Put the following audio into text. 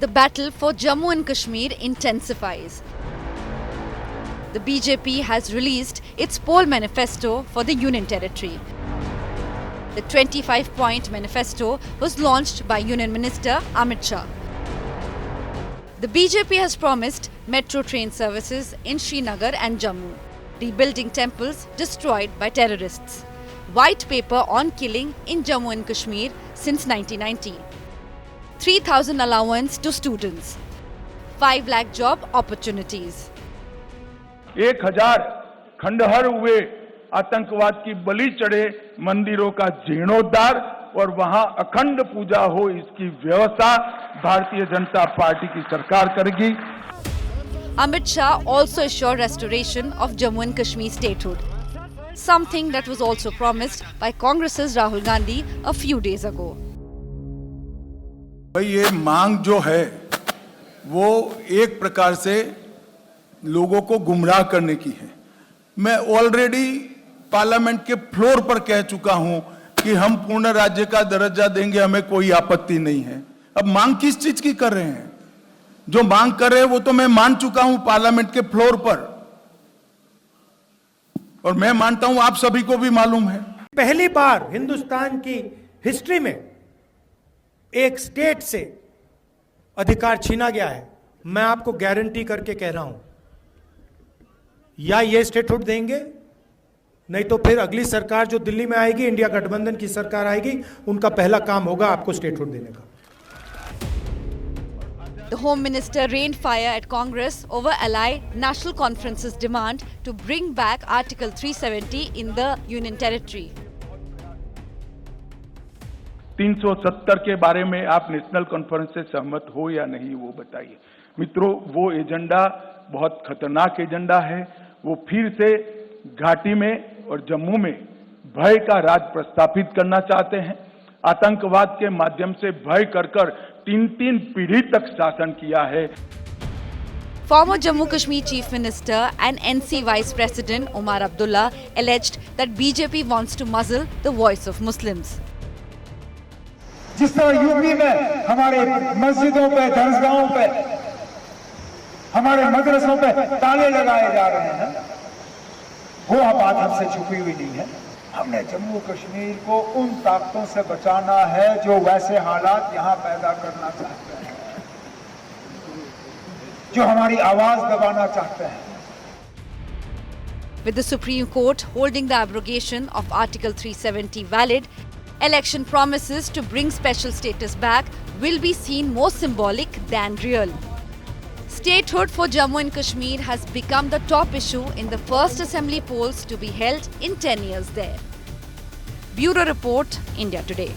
the battle for Jammu and Kashmir intensifies. The BJP has released its poll manifesto for the Union Territory. The 25-point manifesto was launched by Union Minister Amit Shah. The BJP has promised metro train services in Srinagar and Jammu, rebuilding temples destroyed by terrorists, white paper on killing in Jammu and Kashmir since 1990, 3,000 allowance to students, 5 lakh job opportunities. 1000 खंडहर हुए आतंकवाद की बलि चढ़े मंदिरों का जीर्णोद्धार और वहां अखंड पूजा हो, इसकी व्यवस्था भारतीय जनता पार्टी की सरकार करेगी. Amit Shah also assured restoration of Jammu and Kashmir statehood, something that was also promised by Congress's Rahul Gandhi a few days ago. भाई ये मांग जो है वो एक प्रकार से लोगों को गुमराह करने की है. मैं ऑलरेडी पार्लियामेंट के फ्लोर पर कह चुका हूं कि हम पूर्ण राज्य का दर्जा देंगे, हमें कोई आपत्ति नहीं है. अब मांग किस चीज की कर रहे हैं? जो मांग कर रहे हैं वो तो मैं मान चुका हूं पार्लियामेंट के फ्लोर पर, और मैं मानता हूं आप सभी को भी मालूम है. पहली बार हिंदुस्तान की हिस्ट्री में एक स्टेट से अधिकार छीना गया है. मैं आपको गारंटी करके कह रहा हूं, या ये स्टेटहुड देंगे, नहीं तो फिर अगली सरकार जो दिल्ली में आएगी, इंडिया गठबंधन की सरकार आएगी, उनका पहला काम होगा आपको स्टेटहुड देने का. The Home Minister rained fire at Congress over Ally National Conference's demand to bring back Article 370 in the Union Territory. 370 के बारे में आप नेशनल कॉन्फ्रेंस से सहमत हो या नहीं, वो बताइए. मित्रों, वो एजेंडा बहुत खतरनाक एजेंडा है. वो फिर से घाटी में और जम्मू में भय का राज प्रस्थापित करना चाहते हैं. आतंकवाद के माध्यम से भय कर 3 पीढ़ी तक शासन किया है. Former Jammu Kashmir Chief Minister and NC Vice President Omar Abdullah alleged that BJP wants to muzzle the voice of Muslims. जिस तरह यूपी में हमारे मस्जिदों पे, दरगाहों पे, हमारे मदरसों पे ताले लगाए जा रहे हैं, वो बात हमसे छुपी हुई नहीं है. हमने जम्मू कश्मीर को उन ताकतों से बचाना है जो वैसे हालात यहां पैदा करना चाहते हैं, जो हमारी आवाज दबाना चाहते हैं. With the Supreme Court holding the abrogation of Article 370 valid, election promises to bring special status back will be seen more symbolic than real. Statehood for Jammu and Kashmir has become the top issue in the first assembly polls to be held in 10 years there. Bureau Report, India Today.